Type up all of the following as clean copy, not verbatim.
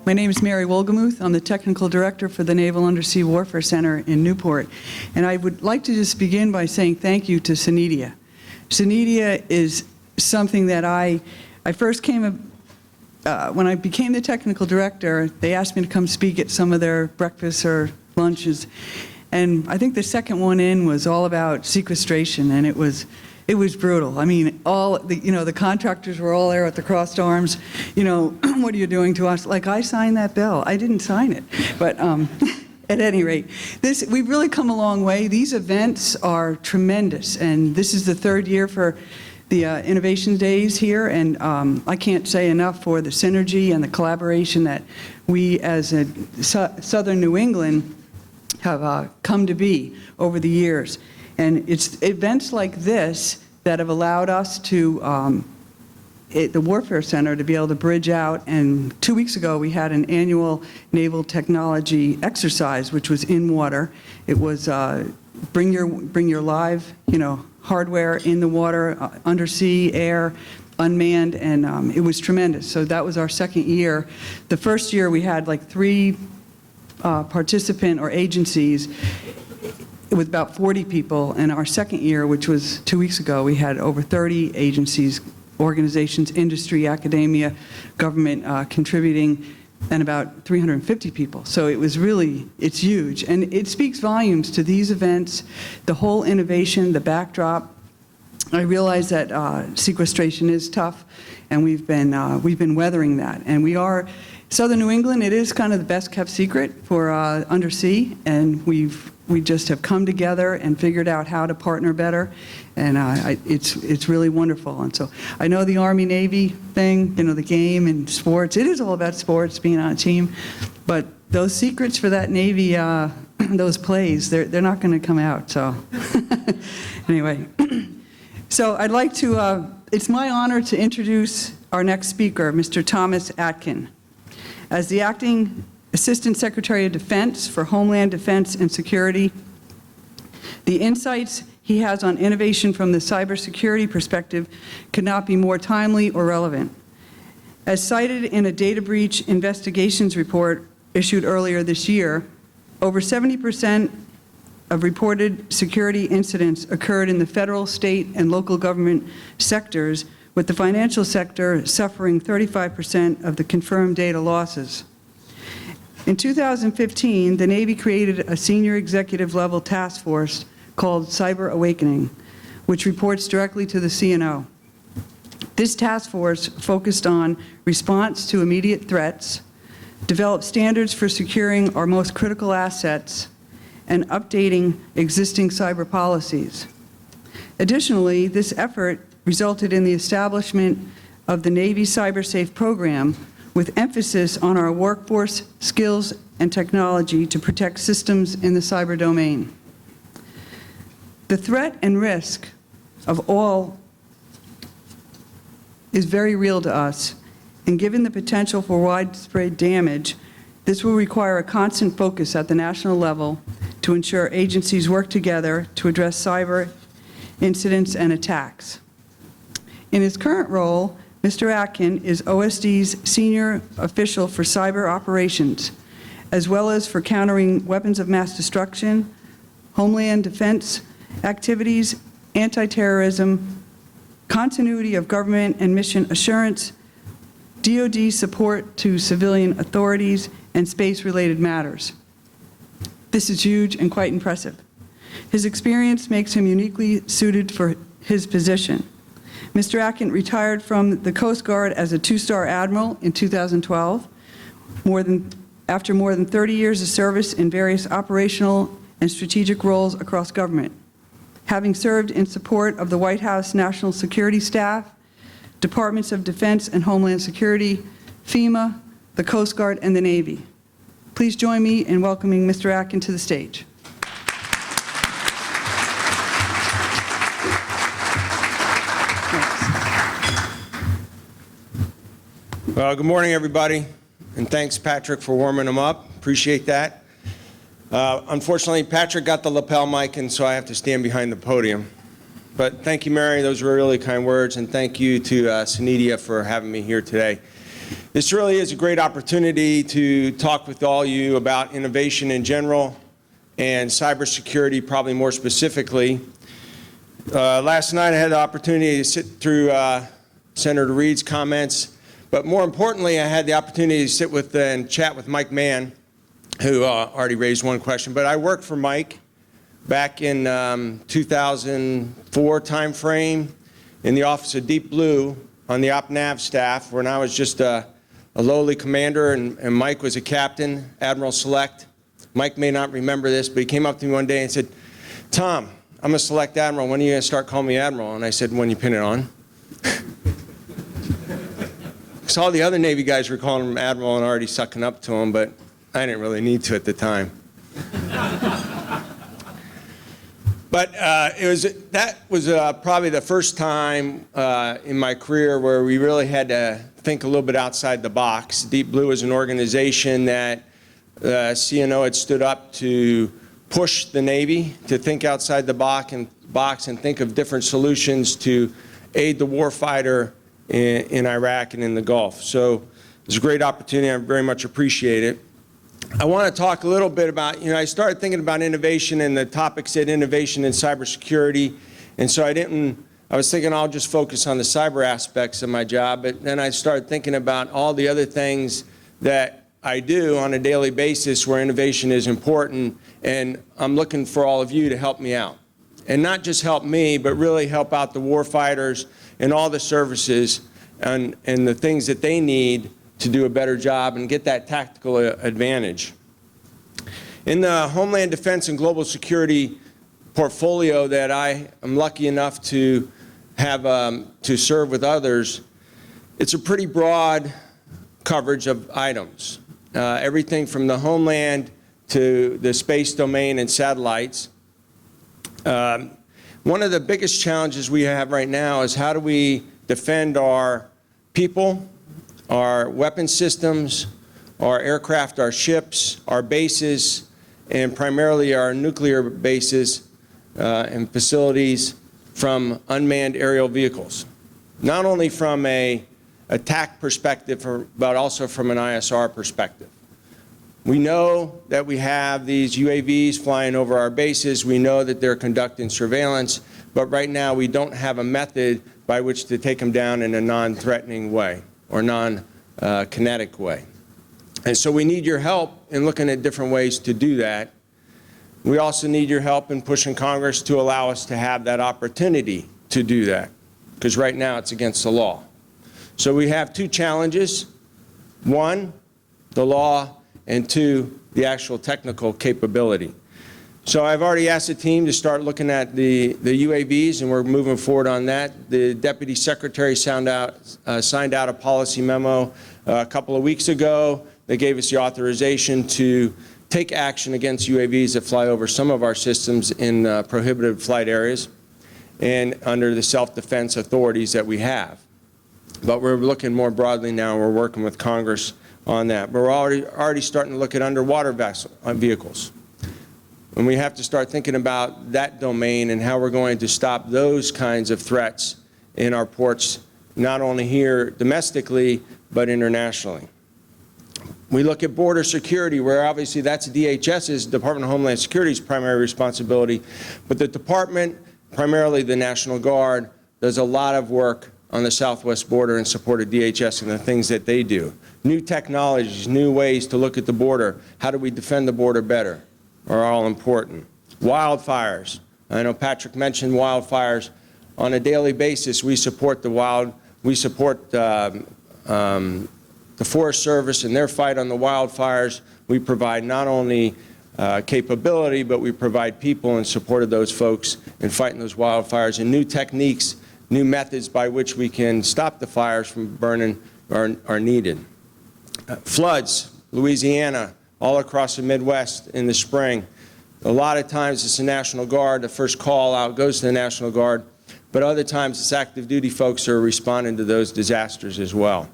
My name is Mary Wolgemuth. I'm the Technical Director for the Naval Undersea Warfare Center in Newport. And I would like to just begin by saying thank you to SENEDIA. SENEDIA is something that I first came, when I became the Technical Director, they asked me to come speak at some of their breakfasts or lunches. And I think the second one in was all about sequestration, and it was brutal. I mean, the contractors were all there with the crossed arms. What are you doing to us? Like, I signed that bill. I didn't sign it. But at any rate, we've really come a long way. These events are tremendous, and this is the third year for the Innovation Days here, and I can't say enough for the synergy and the collaboration that we as a Southern New England have come to be over the years. And it's events like this that have allowed us to, the Warfare Center, to be able to bridge out. And 2 weeks ago, we had an annual naval technology exercise, which was in water. It was bring your live, hardware in the water, undersea, air, unmanned, and it was tremendous. So that was our second year. The first year, we had like 3 participant or agencies with about 40 people, and our second year, which was 2 weeks ago, we had over 30 agencies, organizations, industry, academia, government contributing, and about 350 people. So it was really, it's huge. And it speaks volumes to these events, the whole innovation, the backdrop. I realize that sequestration is tough, and we've been weathering that. And we are, Southern New England, it is kind of the best kept secret for undersea, and we just have come together and figured out how to partner better, and it's really wonderful. And so I know the Army-Navy thing, the game and sports, it is all about sports, being on a team, but those secrets for that Navy, those plays, they're not going to come out, so anyway. So I'd like to, it's my honor to introduce our next speaker, Mr. Thomas Atkin. As the Acting Assistant Secretary of Defense for Homeland Defense and Security, the insights he has on innovation from the cybersecurity perspective could not be more timely or relevant. As cited in a data breach investigations report issued earlier this year, over 70% of reported security incidents occurred in the federal, state, and local government sectors, with the financial sector suffering 35% of the confirmed data losses. In 2015, the Navy created a senior executive level task force called Cyber Awakening, which reports directly to the CNO. This task force focused on response to immediate threats, developed standards for securing our most critical assets, and updating existing cyber policies. Additionally, this effort resulted in the establishment of the Navy CyberSafe program, with emphasis on our workforce, skills, and technology to protect systems in the cyber domain. The threat and risk of all is very real to us, and given the potential for widespread damage, this will require a constant focus at the national level to ensure agencies work together to address cyber incidents and attacks. In his current role, Mr. Atkin is OSD's senior official for cyber operations, as well as for countering weapons of mass destruction, homeland defense activities, anti-terrorism, continuity of government and mission assurance, DoD support to civilian authorities, and space-related matters. This is huge and quite impressive. His experience makes him uniquely suited for his position. Mr. Atkin retired from the Coast Guard as a 2-star admiral in 2012, after more than 30 years of service in various operational and strategic roles across government, having served in support of the White House National Security Staff, Departments of Defense and Homeland Security, FEMA, the Coast Guard, and the Navy. Please join me in welcoming Mr. Atkin to the stage. Well, good morning, everybody, and thanks, Patrick, for warming them up. Appreciate that. Unfortunately, Patrick got the lapel mic, and so I have to stand behind the podium. But thank you, Mary. Those were really kind words, and thank you to SENEDIA for having me here today. This really is a great opportunity to talk with all you about innovation in general and cybersecurity probably more specifically. Last night I had the opportunity to sit through Senator Reed's comments, but more importantly I had the opportunity to sit with and chat with Mike Mann, who already raised one question. But I worked for Mike back in 2004 timeframe in the office of Deep Blue on the OpNav staff when I was just a lowly commander and Mike was a captain, Admiral Select. Mike may not remember this, but he came up to me one day and said, "Tom, I'm a Select Admiral. When are you going to start calling me Admiral?" And I said, "When you pin it on." Because all the other Navy guys were calling him Admiral and already sucking up to him, but I didn't really need to at the time. But that was probably the first time in my career where we really had to think a little bit outside the box. Deep Blue is an organization that CNO had stood up to push the Navy to think outside the box and think of different solutions to aid the warfighter in Iraq and in the Gulf. So it's a great opportunity. I very much appreciate it. I want to talk a little bit about, I started thinking about innovation and the topic said innovation in cybersecurity. And so I was thinking I'll just focus on the cyber aspects of my job, but then I started thinking about all the other things that I do on a daily basis where innovation is important, and I'm looking for all of you to help me out. And not just help me, but really help out the warfighters and all the services and the things that they need to do a better job and get that tactical advantage. In the Homeland Defense and Global Security portfolio that I am lucky enough to have to serve with others, it's a pretty broad coverage of items. Everything from the Homeland to the space domain and satellites. One of the biggest challenges we have right now is how do we defend our people, our weapon systems, our aircraft, our ships, our bases, and primarily our nuclear bases and facilities from unmanned aerial vehicles. Not only from an attack perspective, but also from an ISR perspective. We know that we have these UAVs flying over our bases. We know that they're conducting surveillance, but right now we don't have a method by which to take them down in a non-threatening way or non-kinetic way. And so we need your help in looking at different ways to do that. We also need your help in pushing Congress to allow us to have that opportunity to do that, because right now it's against the law. So we have two challenges. One, the law, and two, the actual technical capability. So I've already asked the team to start looking at the UAVs, and we're moving forward on that. The Deputy Secretary signed out a policy memo a couple of weeks ago that gave us the authorization to take action against UAVs that fly over some of our systems in prohibited flight areas and under the self-defense authorities that we have. But we're looking more broadly now, and we're working with Congress on that. But we're already starting to look at underwater vehicles. And we have to start thinking about that domain and how we're going to stop those kinds of threats in our ports, not only here domestically, but internationally. We look at border security, where obviously that's DHS's, Department of Homeland Security's primary responsibility, but the department, primarily the National Guard, does a lot of work on the southwest border in support of DHS and the things that they do. New technologies, new ways to look at the border. How do we defend the border better? Are all important. Wildfires. I know Patrick mentioned wildfires. On a daily basis, we support the Forest Service in their fight on the wildfires. We provide not only capability, but we provide people in support of those folks in fighting those wildfires, and new techniques, new methods by which we can stop the fires from burning are needed. Floods, Louisiana, all across the Midwest in the spring. A lot of times it's the National Guard, the first call out goes to the National Guard, but other times it's active duty folks who are responding to those disasters as well.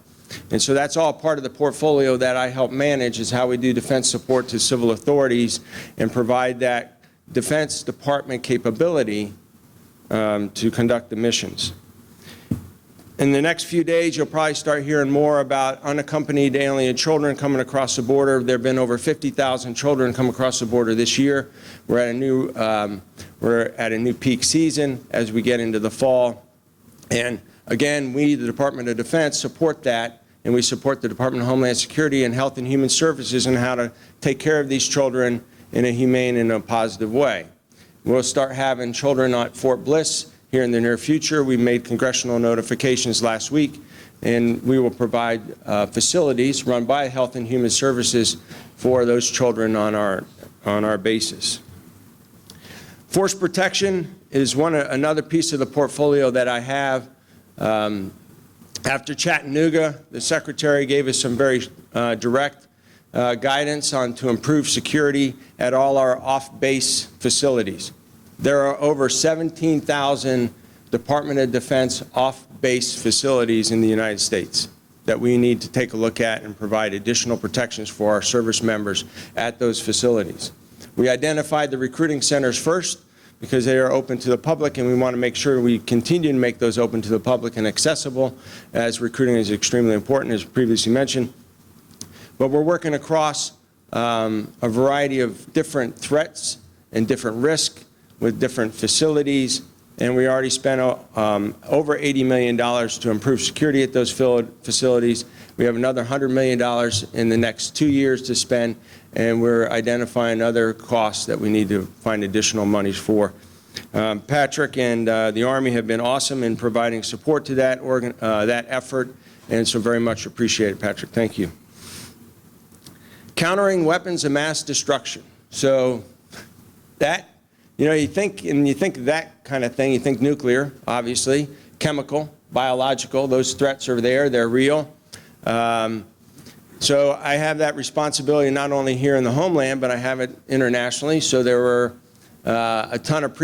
And so that's all part of the portfolio that I help manage, is how we do defense support to civil authorities and provide that Defense Department capability to conduct the missions. In the next few days, you'll probably start hearing more about unaccompanied alien children coming across the border. There have been over 50,000 children come across the border this year. We're at a new peak season as we get into the fall. And again, we, the Department of Defense, support that, and we support the Department of Homeland Security and Health and Human Services in how to take care of these children in a humane and a positive way. We'll start having children at Fort Bliss here in the near future. We made congressional notifications last week, and we will provide facilities run by Health and Human Services for those children on our bases. Force protection is another piece of the portfolio that I have. After Chattanooga, the Secretary gave us some very direct guidance on to improve security at all our off-base facilities. There are over 17,000 Department of Defense off-base facilities in the United States that we need to take a look at and provide additional protections for our service members at those facilities. We identified the recruiting centers first because they are open to the public, and we want to make sure we continue to make those open to the public and accessible, as recruiting is extremely important, as previously mentioned. But we're working across a variety of different threats and different risks with different facilities, and we already spent over $80 million to improve security at those facilities. We have another $100 million in the next 2 years to spend, and we're identifying other costs that we need to find additional monies for. Patrick and the Army have been awesome in providing support to that effort, and so very much appreciate it, Patrick. Thank you. Countering weapons of mass destruction. So that, you think of that kind of thing, you think nuclear, obviously, chemical, biological, those threats are there, they're real. So I have that responsibility not only here in the homeland, but I have it internationally. So there were a ton of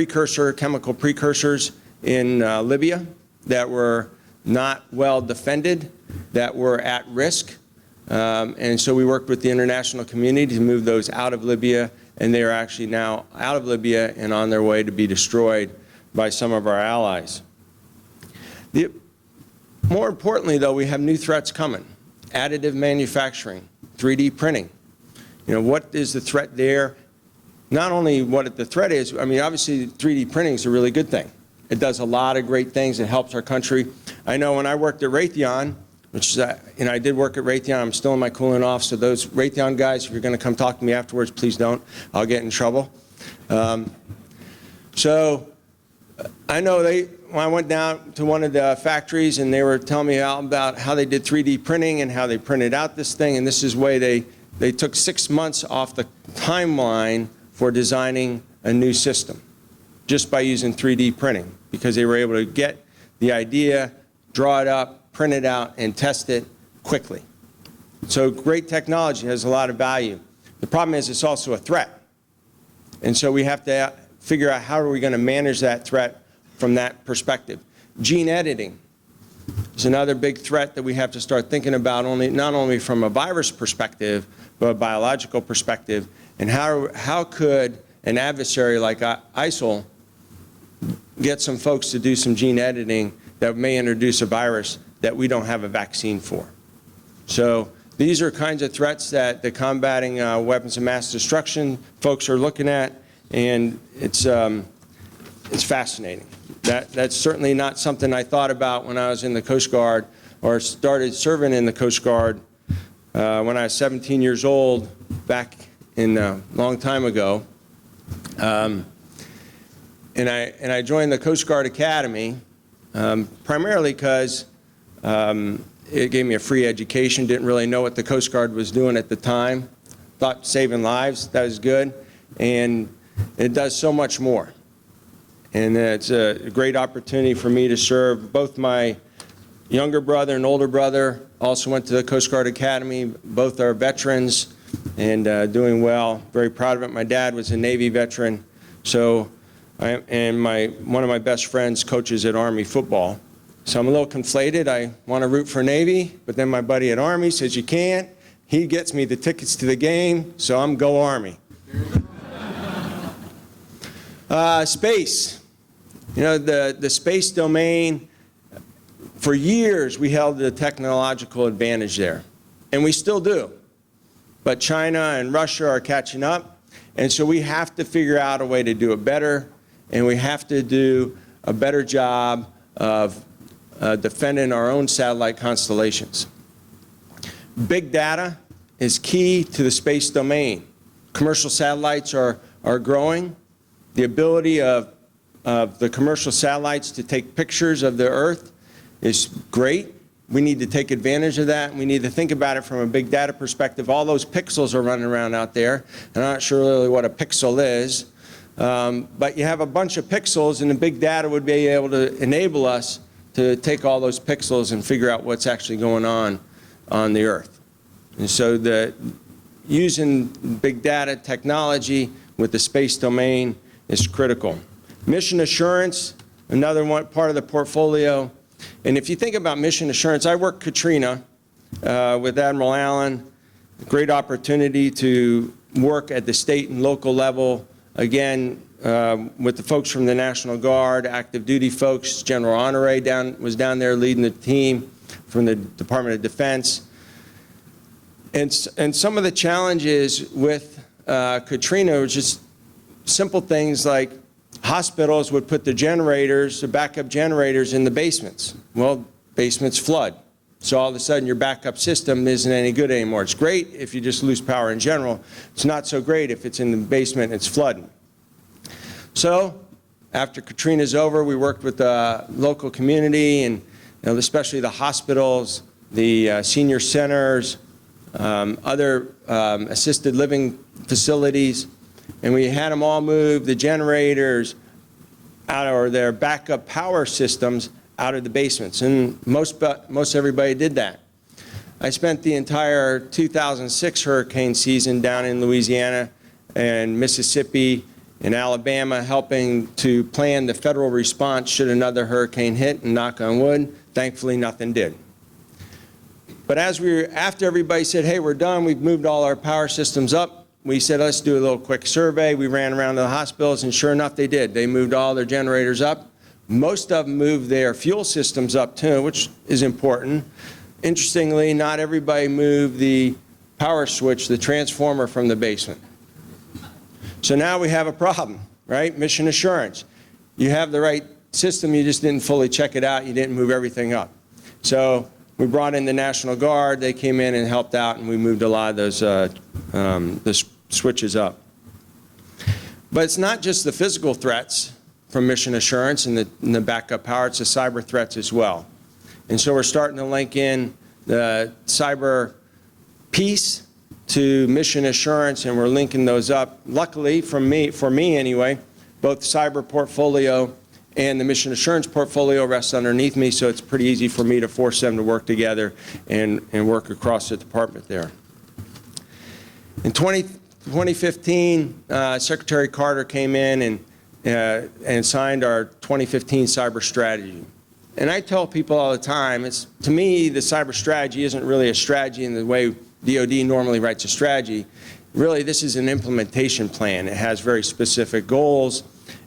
chemical precursors in Libya that were not well defended, that were at risk. And so we worked with the international community to move those out of Libya, and they are actually now out of Libya and on their way to be destroyed by some of our allies. More importantly, though, we have new threats coming. Additive manufacturing, 3D printing. What is the threat there? Not only what the threat is, I mean, obviously 3D printing is a really good thing. It does a lot of great things. It helps our country. I know when I worked at Raytheon, which is, I did work at Raytheon. I'm still in my cooling off, so those Raytheon guys, if you're going to come talk to me afterwards, please don't. I'll get in trouble. So I know when I went down to one of the factories, and they were telling me about how they did 3D printing and how they printed out this thing, and this is why they took 6 months off the timeline for designing a new system, just by using 3D printing, because they were able to get the idea, draw it up, print it out, and test it quickly. So great technology has a lot of value. The problem is it's also a threat. And so we have to figure out how are we going to manage that threat from that perspective. Gene editing is another big threat that we have to start thinking about, not only from a virus perspective, but a biological perspective. And how could an adversary like ISIL get some folks to do some gene editing that may introduce a virus that we don't have a vaccine for? So these are kinds of threats that the combating weapons of mass destruction folks are looking at, and it's fascinating. That's certainly not something I thought about when I was in the Coast Guard or started serving in the Coast Guard when I was 17 years old back in a long time ago. And I joined the Coast Guard Academy primarily because it gave me a free education. Didn't really know what the Coast Guard was doing at the time. Thought saving lives, that was good. And it does so much more. And it's a great opportunity for me to serve. Both my younger brother and older brother also went to the Coast Guard Academy. Both are veterans and doing well. Very proud of it. My dad was a Navy veteran. So, one of my best friends coaches at Army football. So I'm a little conflated. I want to root for Navy, but then my buddy at Army says you can't. He gets me the tickets to the game, so I'm go Army. Space. The space domain, For years, we held the technological advantage there, and we still do. But China and Russia are catching up, and so we have to figure out a way to do it better, and we have to do a better job of defending our own satellite constellations. Big data is key to the space domain. Commercial satellites are growing. The ability of the commercial satellites to take pictures of the Earth is great. We need to take advantage of that. We need to think about it from a big data perspective. All those pixels are running around out there. I'm not sure really what a pixel is, but you have a bunch of pixels, and the big data would be able to enable us to take all those pixels and figure out what's actually going on the Earth. And so using big data technology with the space domain is critical. Mission assurance, another one part of the portfolio. And if you think about mission assurance, I worked Katrina with Admiral Allen. Great opportunity to work at the state and local level, again, with the folks from the National Guard, active duty folks. General Honore was down there leading the team from the Department of Defense. And some of the challenges with Katrina were just simple things like hospitals would put the generators, the backup generators, in the basements. Well, basements flood. So all of a sudden your backup system isn't any good anymore. It's great if you just lose power in general. It's not so great if it's in the basement and it's flooding. So after Katrina's over, we worked with the local community and especially the hospitals, the senior centers, other assisted living facilities, and we had them all move the generators out, or their backup power systems out of the basements, and most everybody did that. I spent the entire 2006 hurricane season down in Louisiana and Mississippi and Alabama helping to plan the federal response should another hurricane hit, and knock on wood, thankfully nothing did. But after everybody said, hey, we're done, we've moved all our power systems up, we said, let's do a little quick survey. We ran around to the hospitals, and sure enough, they did. They moved all their generators up. Most of them moved their fuel systems up too, which is important. Interestingly, not everybody moved the power switch, the transformer, from the basement. So now we have a problem, right? Mission assurance. You have the right system, you just didn't fully check it out, you didn't move everything up. So we brought in the National Guard, they came in and helped out, and we moved a lot of those switches up. But it's not just the physical threats from mission assurance and the backup power, it's the cyber threats as well. And so we're starting to link in the cyber piece to mission assurance, and we're linking those up. Luckily, for me anyway, both cyber portfolio and the mission assurance portfolio rests underneath me, so it's pretty easy for me to force them to work together and work across the department there. In 2015, Secretary Carter came in and signed our 2015 cyber strategy. And I tell people all the time, to me, the cyber strategy isn't really a strategy in the way DoD normally writes a strategy. Really, this is an implementation plan. It has very specific goals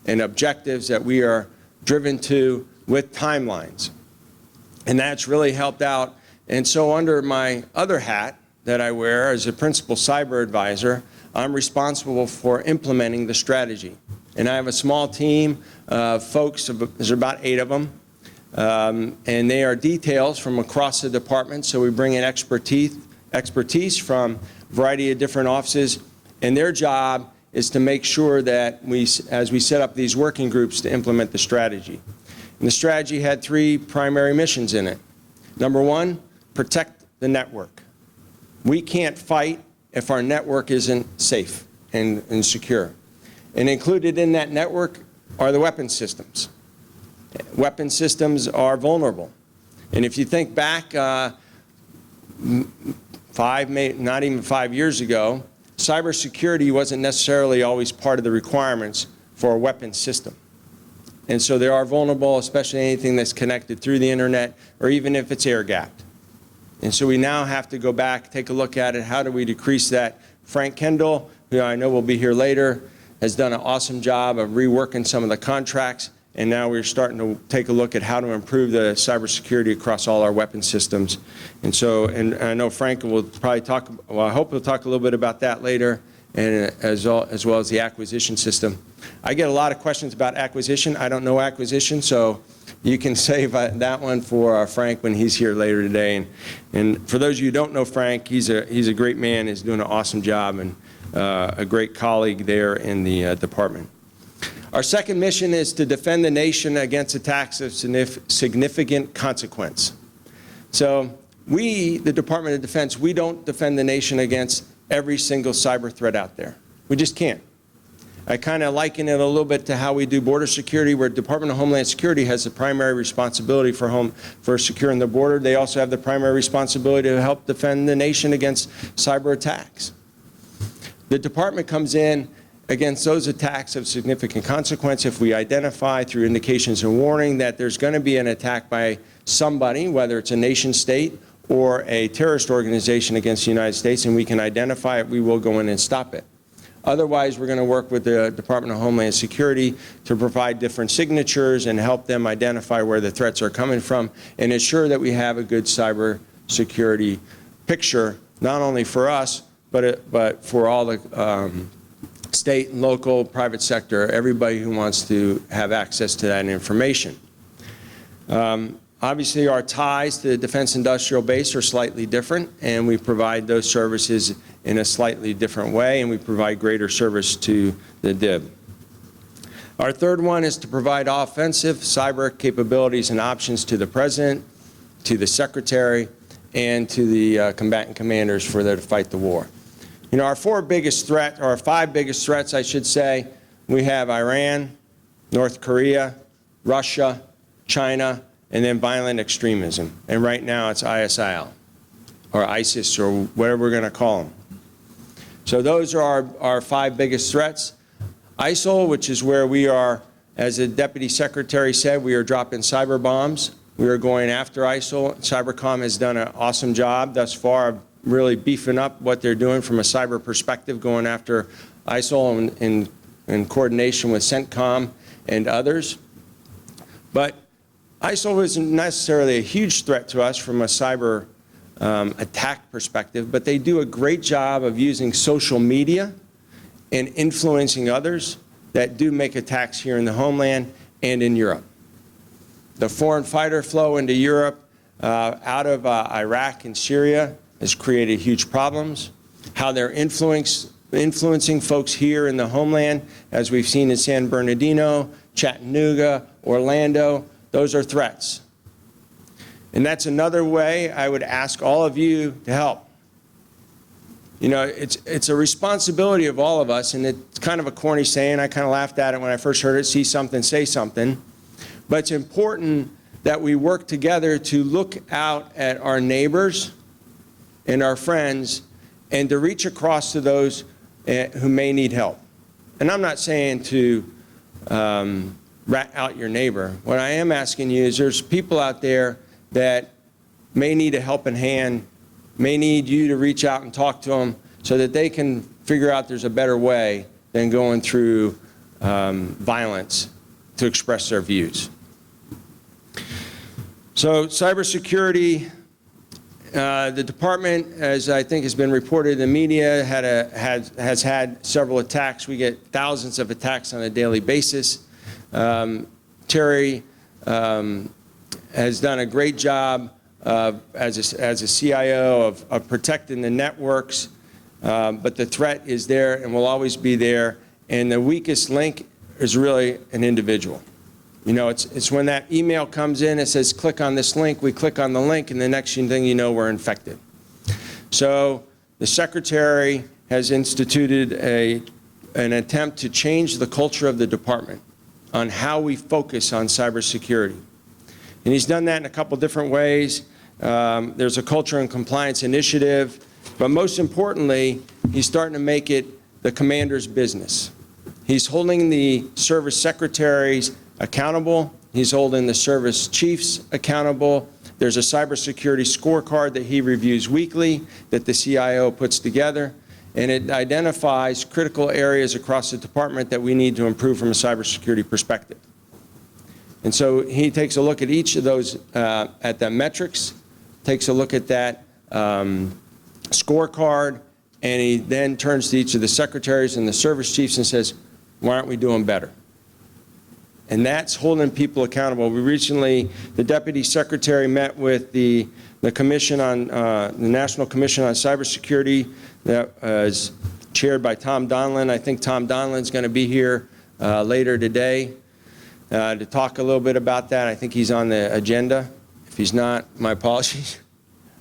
and objectives that we are driven to with timelines. And that's really helped out. And so under my other hat that I wear as a principal cyber advisor, I'm responsible for implementing the strategy. And I have a small team of folks, there's about 8 of them, and they are details from across the department, so we bring in expertise from a variety of different offices, and their job is to make sure that as we set up these working groups to implement the strategy. And the strategy had 3 primary missions in it. Number 1, protect the network. We can't fight if our network isn't safe and secure. And included in that network are the weapon systems. Weapon systems are vulnerable. And if you think back not even 5 years ago, cybersecurity wasn't necessarily always part of the requirements for a weapon system. And so they are vulnerable, especially anything that's connected through the internet, or even if it's air-gapped. And so we now have to go back, take a look at it. How do we decrease that? Frank Kendall, who I know will be here later, has done an awesome job of reworking some of the contracts and now we're starting to take a look at how to improve the cybersecurity across all our weapon systems. And so, and I know Frank will probably talk, well, I hope he'll talk a little bit about that later, and as well as the acquisition system. I get a lot of questions about acquisition. I don't know acquisition, so you can save that one for Frank when he's here later today. And for those of you who don't know Frank, he's a great man. He's doing an awesome job, and a great colleague there in the department. Our second mission is to defend the nation against attacks of significant consequence. So we, the Department of Defense, we don't defend the nation against every single cyber threat out there. We just can't. I kind of liken it a little bit to how we do border security, where Department of Homeland Security has the primary responsibility for securing the border. They also have the primary responsibility to help defend the nation against cyber attacks. The department comes in against those attacks of significant consequence if we identify through indications and warning that there's going to be an attack by somebody, whether it's a nation state or a terrorist organization against the United States, and we can identify it, we will go in and stop it. Otherwise, we're going to work with the Department of Homeland Security to provide different signatures and help them identify where the threats are coming from and ensure that we have a good cyber security picture, not only for us, but for all the state and local, private sector, everybody who wants to have access to that information. Obviously, our ties to the defense industrial base are slightly different, and we provide those services in a slightly different way, and we provide greater service to the DIB. Our third one is to provide offensive cyber capabilities and options to the President, to the Secretary, and to the combatant commanders for them to fight the war. You know, our five biggest threats, I should say, we have Iran, North Korea, Russia, China, and then violent extremism. And right now it's ISIL, or ISIS, or whatever we're going to call them. So those are our five biggest threats. ISIL, which is where we are, as the Deputy Secretary said, we are dropping cyber bombs. We are going after ISIL. Cybercom has done an awesome job thus far of really beefing up what they're doing from a cyber perspective, going after ISIL in coordination with CENTCOM and others. But ISIL isn't necessarily a huge threat to us from a cyber attack perspective, but they do a great job of using social media and influencing others that do make attacks here in the homeland and in Europe. The foreign fighter flow into Europe out of Iraq and Syria has created huge problems. How they're influencing folks here in the homeland, as we've seen in San Bernardino, Chattanooga, Orlando, those are threats. And that's another way I would ask all of you to help. You know, it's a responsibility of all of us, and it's kind of a corny saying. I kind of laughed at it when I first heard it, see something, say something. But it's important that we work together to look out at our neighbors and our friends and to reach across to those who may need help. And I'm not saying to rat out your neighbor. What I am asking you is there's people out there that may need a helping hand, may need you to reach out and talk to them so that they can figure out there's a better way than going through violence to express their views. So cybersecurity, the department, as I think has been reported in the media, has had several attacks. We get thousands of attacks on a daily basis. Terry has done a great job as a CIO of protecting the networks, but the threat is there and will always be there. And the weakest link is really an individual. You know, it's when that email comes in, it says click on this link, we click on the link, and the next thing you know, we're infected. So the Secretary has instituted an attempt to change the culture of the department on how we focus on cybersecurity. And he's done that in a couple different ways. There's a culture and compliance initiative, but most importantly, he's starting to make it the commander's business. He's holding the service secretaries accountable. He's holding the service chiefs accountable. There's a cybersecurity scorecard that he reviews weekly that the CIO puts together, and it identifies critical areas across the department that we need to improve from a cybersecurity perspective. And so he takes a look at each of those, at the metrics, takes a look at that scorecard, and he then turns to each of the secretaries and the service chiefs and says, why aren't we doing better? And that's holding people accountable. We recently, the deputy secretary met with the commission on, the National Commission on Cybersecurity that is chaired by Tom Donlan. I think Tom Donlan's going to be here later today to talk a little bit about that. I think he's on the agenda. If he's not, my apologies.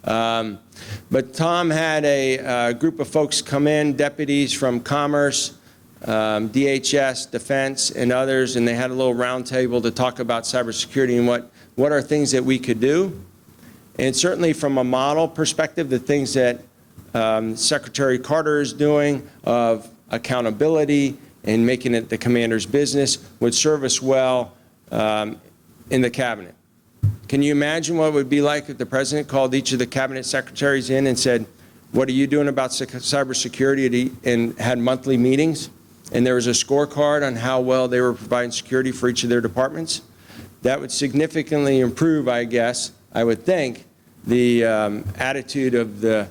But Tom had a group of folks come in, deputies from Commerce, DHS, Defense, and others, and they had a little round table to talk about cybersecurity and what are things that we could do. And certainly from a model perspective, the things that Secretary Carter is doing of accountability and making it the commander's business would serve us well in the cabinet. Can you imagine what it would be like if the president called each of the cabinet secretaries in and said, what are you doing about cybersecurity, and had monthly meetings, and there was a scorecard on how well they were providing security for each of their departments? That would significantly improve, I guess, I would think, the attitude of the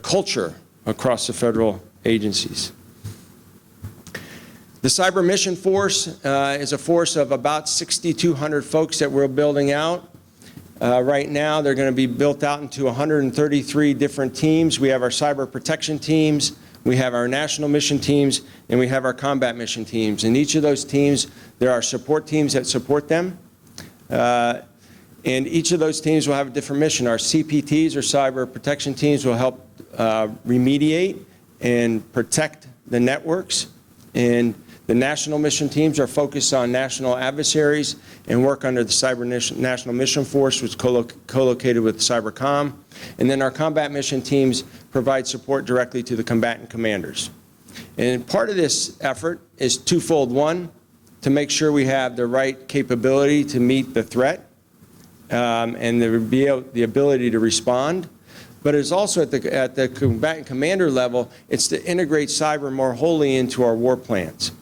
culture across the federal agencies. The Cyber Mission Force is a force of about 6,200 folks that we're building out. Right now, they're going to be built out into 133 different teams. We have our cyber protection teams, we have our national mission teams, and we have our combat mission teams. In each of those teams, there are support teams that support them. And each of those teams will have a different mission. Our CPTs, or cyber protection teams, will help remediate and protect the networks. And the national mission teams are focused on national adversaries and work under the Cyber National Mission Force, which is co-located with Cybercom. And then our combat mission teams provide support directly to the combatant commanders. And part of this effort is twofold. One, to make sure we have the right capability to meet the threat and the ability to respond. But it's also at the combatant commander level, it's to integrate cyber more wholly into our war plans.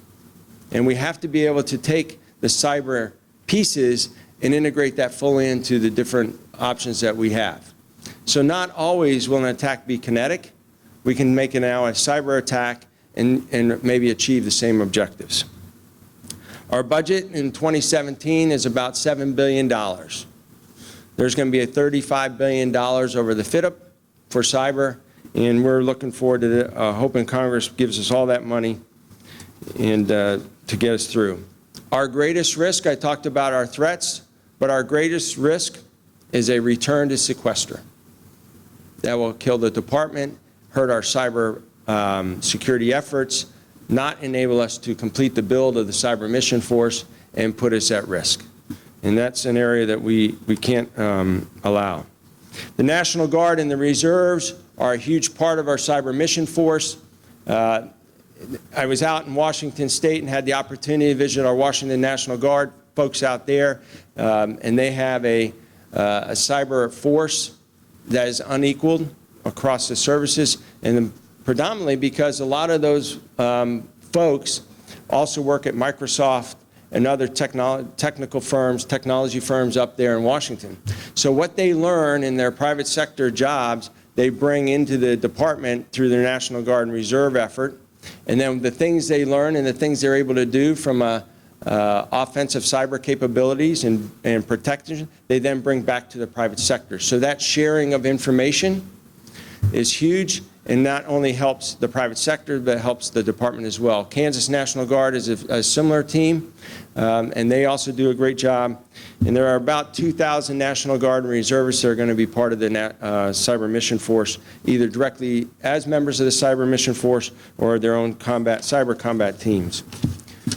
And we have to be able to take the cyber pieces and integrate that fully into the different options that we have. So not always will an attack be kinetic. We can make it now a cyber attack and maybe achieve the same objectives. Our budget in 2017 is about $7 billion. There's going to be a $35 billion over the FITUP for cyber, and we're looking forward to hoping Congress gives us all that money and to get us through. Our greatest risk, I talked about our threats, but our greatest risk is a return to sequester. That will kill the department, hurt our cyber security efforts, not enable us to complete the build of the Cyber Mission Force, and put us at risk. And that's an area that we can't allow. The National Guard and the reserves are a huge part of our Cyber Mission Force. I was out in Washington State and had the opportunity to visit our Washington National Guard folks out there, and they have a cyber force that is unequaled across the services, and predominantly because a lot of those folks also work at Microsoft and other technical firms, technology firms up there in Washington. So what they learn in their private sector jobs, they bring into the department through their National Guard and Reserve effort. And then the things they learn and the things they're able to do from offensive cyber capabilities and protection, they then bring back to the private sector. So that sharing of information is huge, and not only helps the private sector, but helps the department as well. Kansas National Guard is a similar team, and they also do a great job. And there are about 2,000 National Guard and reservists that are going to be part of the Cyber Mission Force, either directly as members of the Cyber Mission Force or their own cyber combat teams.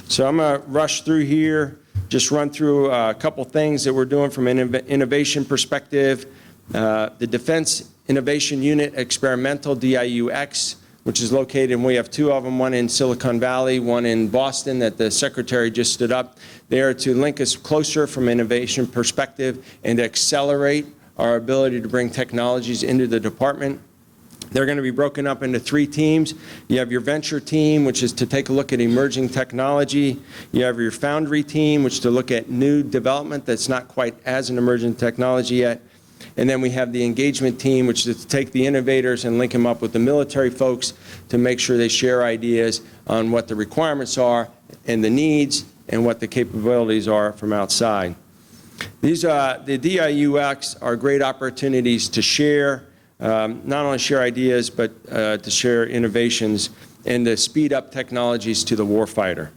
So I'm going to rush through here, just run through a couple things that we're doing from an innovation perspective. The Defense Innovation Unit Experimental, DIUX, which is located, and we have two of them, one in Silicon Valley, one in Boston, that the Secretary just stood up. They are to link us closer from an innovation perspective and to accelerate our ability to bring technologies into the department. They're going to be broken up into 3 teams. You have your venture team, which is to take a look at emerging technology. You have your foundry team, which is to look at new development that's not quite as an emerging technology yet. And then we have the engagement team, which is to take the innovators and link them up with the military folks to make sure they share ideas on what the requirements are and the needs and what the capabilities are from outside. These the DIUX are great opportunities to share, not only share ideas, but to share innovations and to speed up technologies to the warfighter.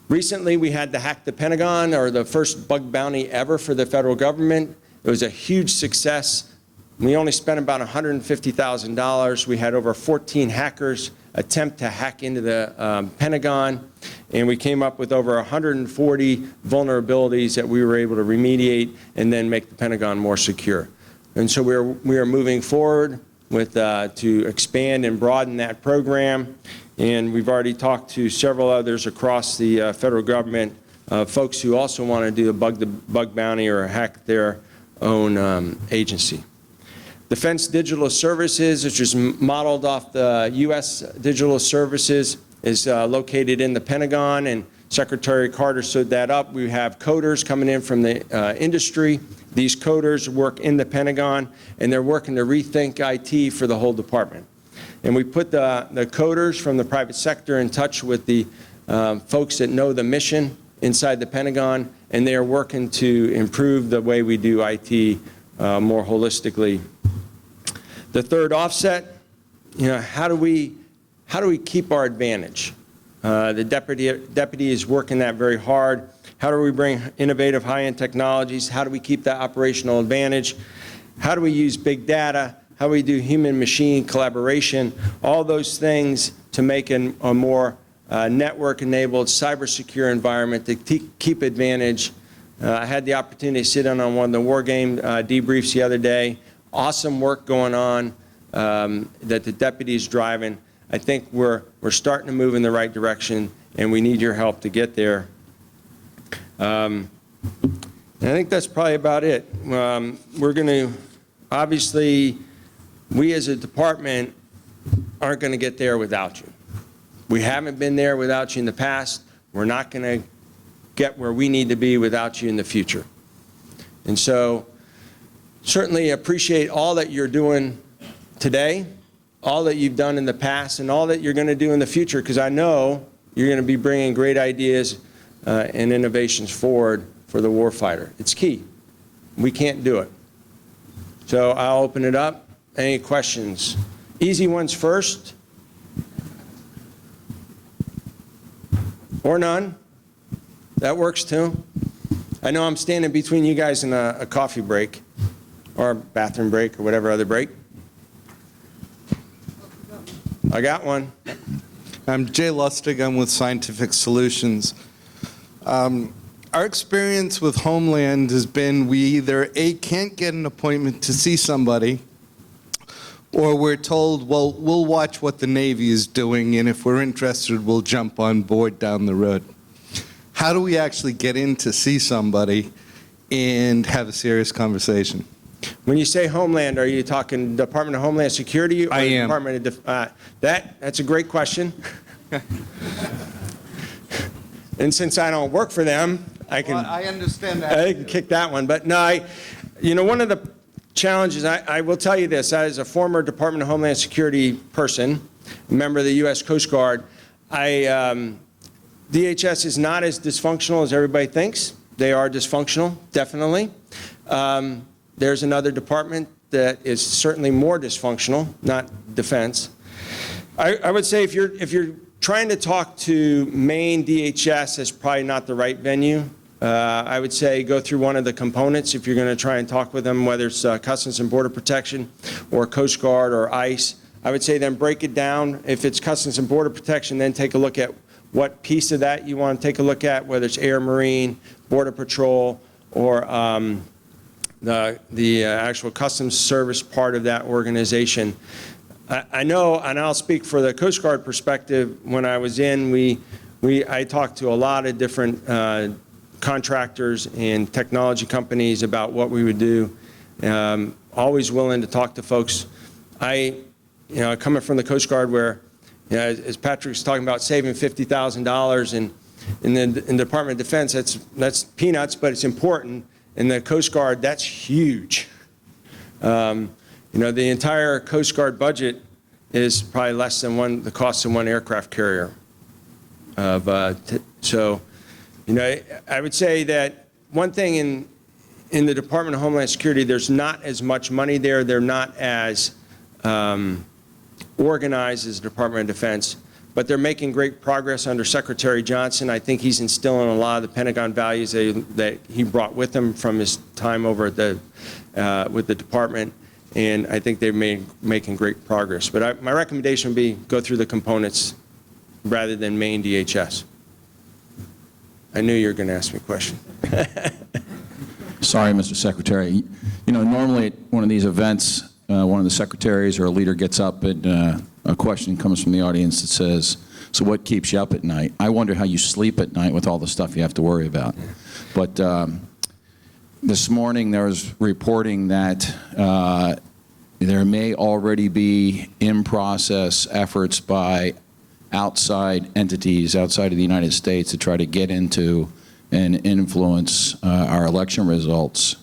Recently, we had the Hack the Pentagon, or the first bug bounty ever for the federal government. It was a huge success. We only spent about $150,000. We had over 14 hackers attempt to hack into the Pentagon, and we came up with over 140 vulnerabilities that we were able to remediate and then make the Pentagon more secure. And so we are moving forward with to expand and broaden that program, and we've already talked to several others across the federal government, folks who also want to do a bug bounty or hack their own agency. Defense Digital Services, which is modeled off the U.S. Digital Services, is located in the Pentagon, and Secretary Carter stood that up. We have coders coming in from the industry. These coders work in the Pentagon, and they're working to rethink IT for the whole department. And we put the coders from the private sector in touch with the folks that know the mission inside the Pentagon, and they are working to improve the way we do IT more holistically. The third offset, how do we keep our advantage? The deputy is working that very hard. How do we bring innovative high-end technologies? How do we keep that operational advantage? How do we use big data? How do we do human-machine collaboration? All those things to make a more network-enabled, cyber-secure environment to keep advantage. I had the opportunity to sit in on one of the war game debriefs the other day. Awesome work going on that the deputy is driving. I think we're starting to move in the right direction, and we need your help to get there. And I think that's probably about it. We're going to, obviously, we as a department aren't going to get there without you. We haven't been there without you in the past. We're not going to get where we need to be without you in the future. And so, certainly appreciate all that you're doing today, all that you've done in the past, and all that you're going to do in the future, because I know you're going to be bringing great ideas and innovations forward for the warfighter. It's key. We can't do it. So I'll open it up. Any questions? Easy ones first. Or none. That works too. I know I'm standing between you guys in a coffee break, or a bathroom break, or whatever other break. I got one. I'm Jay Lustig. I'm with Scientific Solutions. Our experience with Homeland has been we either A, can't get an appointment to see somebody, or we're told, well, we'll watch what the Navy is doing, and if we're interested, we'll jump on board down the road. How do we actually get in to see somebody and have a serious conversation? When you say Homeland, are you talking Department of Homeland Security? Or I am. Department of that's a great question. And since I don't work for them, I can. Well, I understand that. I can kick that one, but no, one of the challenges. I will tell you this: as a former Department of Homeland Security person, a member of the U.S. Coast Guard, DHS is not as dysfunctional as everybody thinks. They are dysfunctional, definitely. There's another department that is certainly more dysfunctional, not defense. I would say if you're trying to talk to Maine DHS, that's probably not the right venue. I would say go through one of the components if you're going to try and talk with them, whether it's Customs and Border Protection or Coast Guard or ICE. I would say then break it down. If it's Customs and Border Protection, then take a look at what piece of that you want to take a look at, whether it's Air, Marine, Border Patrol, or the actual Customs Service part of that organization. I know, and I'll speak for the Coast Guard perspective, when I was in, I talked to a lot of different contractors and technology companies about what we would do. Always willing to talk to folks. coming from the Coast Guard where, as Patrick's talking about saving $50,000 in the Department of Defense, that's peanuts, but it's important. In the Coast Guard, that's huge. The entire Coast Guard budget is probably less than the cost of one aircraft carrier. So, I would say that one thing in the Department of Homeland Security, there's not as much money there. They're not as organized as the Department of Defense, but they're making great progress under Secretary Johnson. I think he's instilling a lot of the Pentagon values that he brought with him from his time over at with the department, and I think they're making great progress. But my recommendation would be go through the components rather than main DHS. I knew you were going to ask me a question. Sorry, Mr. Secretary. Normally at one of these events, one of the secretaries or a leader gets up and a question comes from the audience that says, so what keeps you up at night? I wonder how you sleep at night with all the stuff you have to worry about. But this morning there was reporting that there may already be in-process efforts by outside entities outside of the United States to try to get into and influence our election results.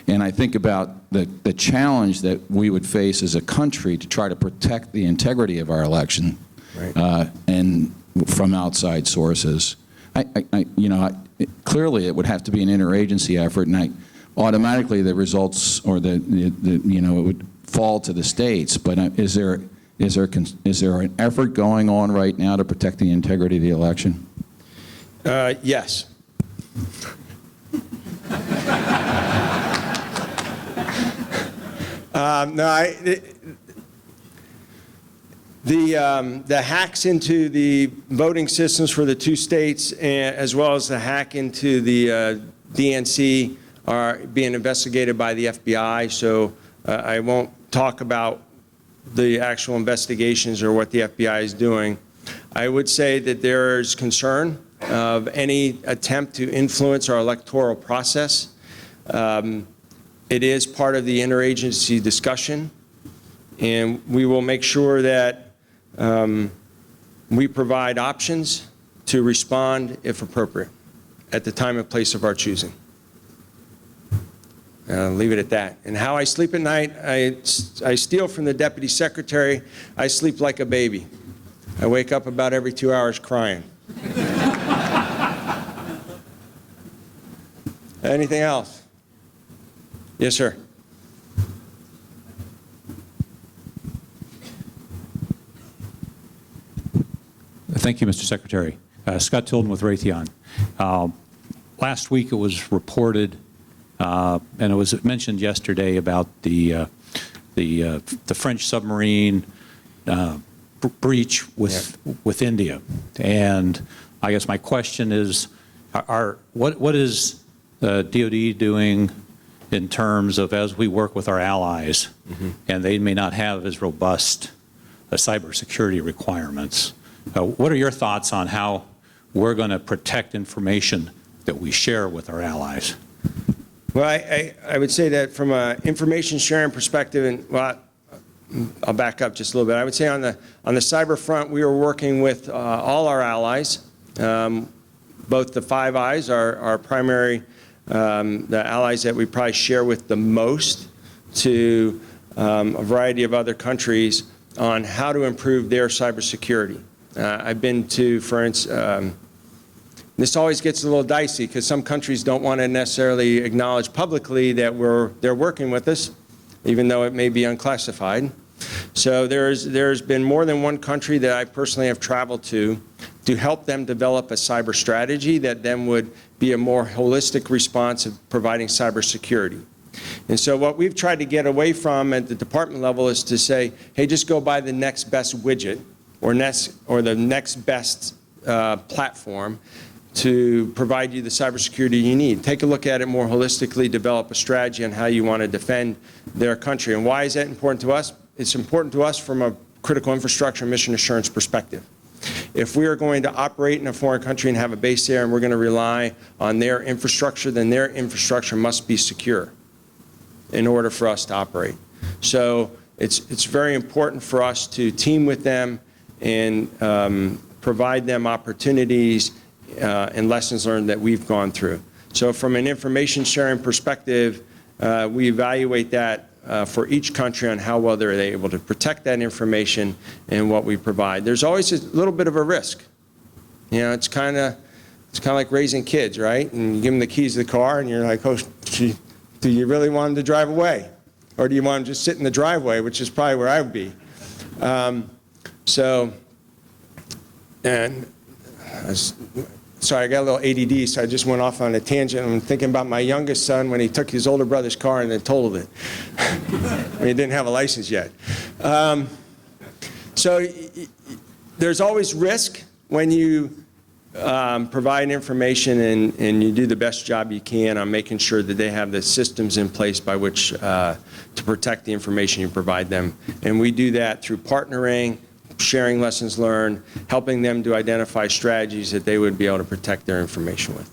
And I think about the challenge that we would face as a country to try to protect the integrity of our election, right, and from outside sources. Clearly it would have to be an interagency effort, and automatically the results or it would fall to the states. But is there an effort going on right now to protect the integrity of the election? Yes. The hacks into the voting systems for the two states, as well as the hack into the DNC, are being investigated by the FBI. So I won't talk about the actual investigations or what the FBI is doing. I would say that there is concern of any attempt to influence our electoral process. It is part of the interagency discussion, and we will make sure that we provide options to respond if appropriate at the time and place of our choosing. I'll leave it at that. And how I sleep at night, I steal from the Deputy Secretary. I sleep like a baby. I wake up about every 2 hours crying. Anything else? Yes, sir. Thank you, Mr. Secretary. Scott Tilden with Raytheon. Last week it was reported, and it was mentioned yesterday about the French submarine breach with India. And I guess my question is, what is the DoD doing in terms of, as we work with our allies, and they may not have as robust cybersecurity requirements? What are your thoughts on how we're going to protect information that we share with our allies? Well, I would say that from an information sharing perspective, and well, I'll back up just a little bit. I would say on the cyber front, we are working with all our allies, both the Five Eyes, our primary, the allies that we probably share with the most, to a variety of other countries on how to improve their cybersecurity. I've been to, for instance, this always gets a little dicey because some countries don't want to necessarily acknowledge publicly that they're working with us, even though it may be unclassified. So there's been more than one country that I personally have traveled to help them develop a cyber strategy that then would be a more holistic response of providing cybersecurity. And so what we've tried to get away from at the department level is to say, hey, just go buy the next best widget or the next best platform to provide you the cybersecurity you need. Take a look at it more holistically, develop a strategy on how you want to defend their country. And why is that important to us? It's important to us from a critical infrastructure and mission assurance perspective. If we are going to operate in a foreign country and have a base there and we're going to rely on their infrastructure, then their infrastructure must be secure in order for us to operate. So it's very important for us to team with them and provide them opportunities and lessons learned that we've gone through. So from an information sharing perspective, we evaluate that for each country on how well they're able to protect that information and what we provide. There's always a little bit of a risk. You know, it's kind of like raising kids, right? And you give them the keys to the car and you're like, oh, gee, do you really want them to drive away? Or do you want them to just sit in the driveway, which is probably where I would be. Sorry, I got a little ADD, so I just went off on a tangent. I'm thinking about my youngest son when he took his older brother's car and then totaled it. He didn't have a license yet. So there's always risk when you provide information and you do the best job you can on making sure that they have the systems in place by which to protect the information you provide them. And we do that through partnering, sharing lessons learned, helping them to identify strategies that they would be able to protect their information with.